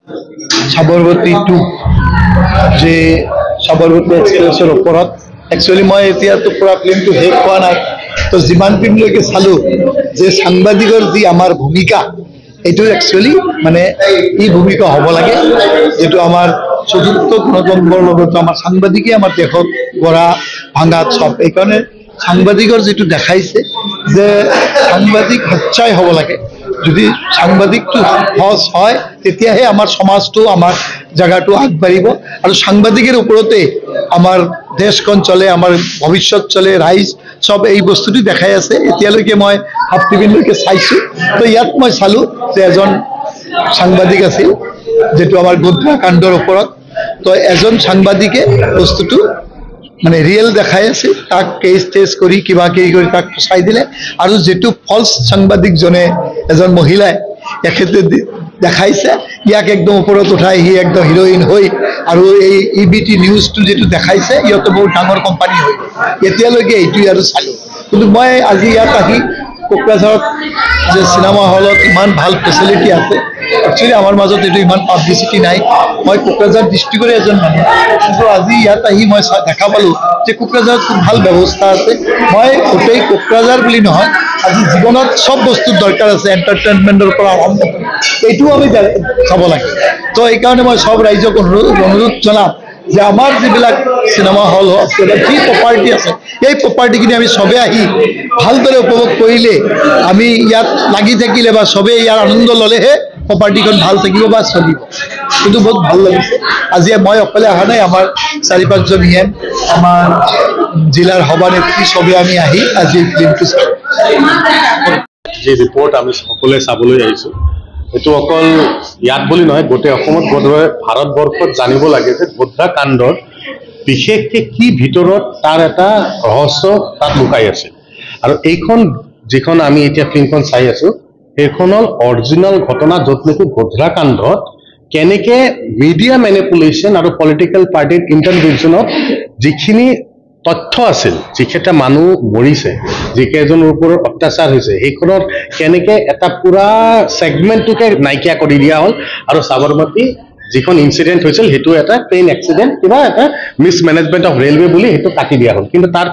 Sabarmati two যে সাবৰমতী এক্সপ্ৰেছৰ ওপৰত একচুৱেলি মই এতিয়াতো পুৰা ফিল্মটো শেষ হোৱা নাই, তো যিমান ফিল্মলৈকে চালোঁ যে সাংবাদিকৰ যি আমাৰ ভূমিকা এইটো একচুৱেলি মানে এই ভূমিকা হ'ব লাগে, যিটো আমাৰ চতুৰ্থ গণতন্ত্ৰৰ লগতো আমাৰ সাংবাদিকে আমাৰ দেশত গঢ়া ভাঙাত চব। এইকাৰণে সাংবাদিকৰ যিটো দেখাইছে যে সাংবাদিক সচ্চাই হ'ব লাগে। যদি সাংবাদিকটো সহজ হয় তেতিয়াহে আমাৰ সমাজটো আমাৰ জায়গাটো আগবাঢ়িব, আৰু সাংবাদিকেৰ ওপৰতে আমাৰ দেশখন চলে, আমাৰ ভৱিষ্যত চলে, ৰাইজ সব এই বস্তুটো দেখাই আছে। এতিয়ালৈকে মই হাফ টিভিলৈকে চাইছোঁ, তো ইয়াত মই চালোঁ যে এজন সাংবাদিক আছিল যেটো আমাৰ গোধৰা কাণ্ডৰ ওপৰত, তো এজন সাংবাদিকে বস্তুটো মানে ৰিয়েল দেখাই আছে, তাক কেস টেস কৰি কিবা কিবি কৰি তাক ফচাই দিলে, আৰু যেটো ফলস সাংবাদিকজনে এজন মহিলাই এখেতে দেখাইছে ইয়াক একদম ওপৰত উঠাই সি একদম হিৰোইন হৈ, আৰু এই ইবিটি নিউজটো যেটো দেখাইছে ইহঁতে বহুত ডাঙৰ কোম্পানী হৈ এতিয়ালৈকে এইটোই আৰু চালোঁ। কিন্তু মই আজি ইয়াত আহি কোকৰাঝাৰত যে চিনেমা হলত ইমান ভাল ফেচিলিটি আছে, একচুৱেলি আমাৰ মাজত এইটো ইমান পাব্লিচিটি নাই। মই কোকৰাঝাৰ ডিষ্ট্ৰিক্টৰে এজন মানুহ, কিন্তু আজি ইয়াত আহি মই দেখা পালোঁ যে কোকৰাঝাৰত খুব ভাল ব্যৱস্থা আছে। মই গোটেই কোকৰাঝাৰ বুলি নহয়, আজি জীৱনত সব বস্তুৰ দৰকাৰ আছে, এণ্টাৰটেইনমেণ্টৰ পৰা আৰম্ভ কৰি এইটোও আমি চাব লাগে। তো এইকাৰণে মই সব ৰাইজক অনুৰোধ জনাম যে আমাৰ যিবিলাক চিনেমা হল আছে বা যি প্ৰপাৰ্টি আছে, এই প্ৰপাৰ্টিখিনি আমি সবে আহি ভালদৰে উপভোগ কৰিলে, আমি ইয়াত লাগি থাকিলে বা সবে ইয়াৰ আনন্দ ল'লেহে প্ৰপাৰ্টিখন ভাল থাকিব বা চলিব। কিন্তু বহুত ভাল লাগিছে আজি মই অকলে অহা নাই, আমাৰ 4-5জন ইএম, আমাৰ জিলাৰ সভানেত্ৰী সবে আমি আহি আজি ফিল্মটো চাওঁ। যে ৰিপৰ্ট আমি সকলোৱে চাবলৈ আহিছোঁ, এইটো অকল ইয়াত বুলি নহয়, গোটেই অসমত বোধহয় ভাৰতবৰ্ষত জানিব লাগে যে গোধৰা কাণ্ডৰ বিশেষকৈ কি ভিতৰত তাৰ এটা ৰহস্য তাত লুকাই আছে। আৰু এইখন যিখন আমি এতিয়া ফিল্মখন চাই আছোঁ, সেইখন হ'ল অৰিজিনেল ঘটনা, য'ত নেকি গোধৰা কাণ্ডত কেনেকৈ মিডিয়া মেনিপুলেশ্যন আৰু পলিটিকেল পাৰ্টিৰ ইণ্টাৰভেনশ্যনত যিখিনি তথ্য আছিল, যিকেইটা মানুহ মৰিছে, যিকেইজনৰ ওপৰত অত্যাচাৰ হৈছে, সেইখনত কেনেকৈ এটা পুৰা ছেগমেণ্টটোকে নাইকিয়া কৰি দিয়া হ'ল। আৰু সাবৰমতী যিখন ইনচিডেণ্ট হৈছিল সেইটো এটা ট্ৰেইন এক্সিডেণ্ট, কিবা এটা মিছমেনেজমেণ্ট অফ ৰেলৱে বুলি সেইটো কাটি দিয়া হ'ল। কিন্তু তাৰ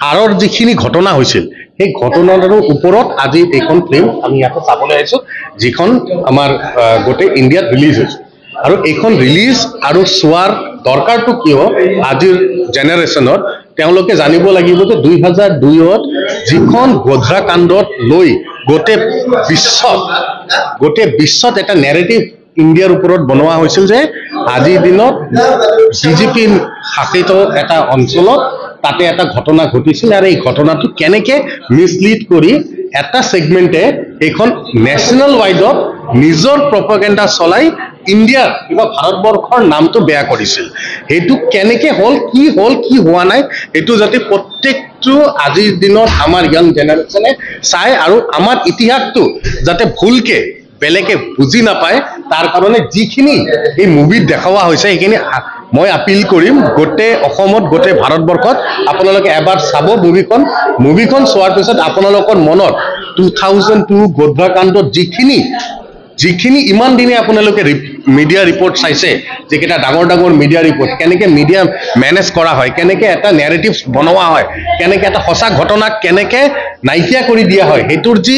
আঁৰৰ যিখিনি ঘটনা হৈছিল সেই ঘটনাটোৰ ওপৰত আজি এইখন ফিল্ম আমি ইয়াতে চাবলৈ আহিছোঁ, যিখন আমাৰ গোটেই ইণ্ডিয়াত ৰিলিজ হৈছে। আৰু এইখন ৰিলিজ আৰু চোৱাৰ দৰকাৰটো কিয় আজিৰ জেনেৰেশ্যনত, তেওঁলোকে জানিব লাগিব যে 2002ত যিখন গোধৰা কাণ্ডত লৈ গোটেই বিশ্বত এটা নেৰেটিভ ইণ্ডিয়াৰ ওপৰত বনোৱা হৈছিল যে আজিৰ দিনত বিজেপি শাসিত এটা অঞ্চলত তাতে এটা ঘটনা ঘটিছিল, আৰু এই ঘটনাটো কেনেকৈ মিছলিড কৰি এটা ছেগমেণ্টে এইখন নেশ্যনেল ৱাইডত নিজৰ প্ৰপাগেণ্ডা চলাই ইণ্ডিয়াৰ কিবা ভাৰতবৰ্ষৰ নামটো বেয়া কৰিছিল। সেইটো কেনেকৈ হ'ল কি হোৱা নাই, এইটো যাতে প্ৰত্যেকটো আজিৰ দিনত আমাৰ য়াং জেনেৰেশ্যনে চাই, আৰু আমাৰ ইতিহাসটো যাতে ভুলকৈ বেলেগে বুজি নাপায়, তাৰ কাৰণে যিখিনি এই মুভিত দেখুওৱা হৈছে সেইখিনি মই আপিল কৰিম গোটেই অসমত, গোটেই ভাৰতবৰ্ষত আপোনালোকে এবাৰ চাব মুভিখন চোৱাৰ পিছত আপোনালোকৰ মনত 2002 গোধৰা কাণ্ডত যিখিনি ইমান দিনে আপোনালোকে মিডিয়া ৰিপৰ্ট চাইছে, যিকেইটা ডাঙৰ মিডিয়া ৰিপৰ্ট, কেনেকৈ মিডিয়া মেনেজ কৰা হয়, কেনেকৈ এটা নেৰেটিভ বনোৱা হয়, কেনেকৈ এটা সঁচা ঘটনাক কেনেকৈ নাইকিয়া কৰি দিয়া হয়, সেইটোৰ যি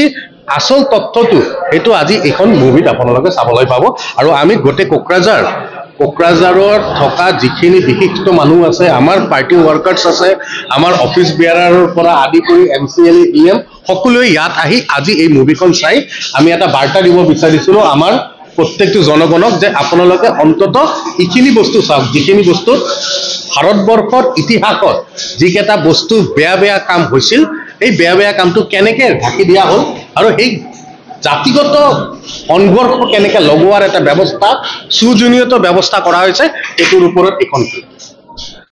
আসল তথ্যটো সেইটো আজি এইখন মুভিত আপোনালোকে চাবলৈ পাব। আৰু আমি গোটেই কোকৰাঝাৰত থকা যিখিনি বিশিষ্ট মানুহ আছে, আমাৰ পাৰ্টি ৱৰ্কাৰ্ছ আছে, আমাৰ অফিচ বিয়াৰাৰৰ পৰা আদি কৰি MCLA EM সকলোৱে ইয়াত আহি আজি এই মুভিখন চাই আমি এটা বাৰ্তা দিব বিচাৰিছিলোঁ আমাৰ প্ৰত্যেকটো জনগণক যে আপোনালোকে অন্ততঃ এইখিনি বস্তু চাওক, যিখিনি বস্তু ভাৰতবৰ্ষৰ ইতিহাসত যিকেইটা বস্তু বেয়া কাম হৈছিল, এই বেয়া কামটো কেনেকৈ ঢাকি দিয়া হ'ল, আৰু সেই জাতিগত সংঘৰ্ষ কেনেকৈ লগোৱাৰ এটা ব্যৱস্থা, সুজনীয়ত ব্যৱস্থা কৰা হৈছে, এইটোৰ ওপৰত এইখন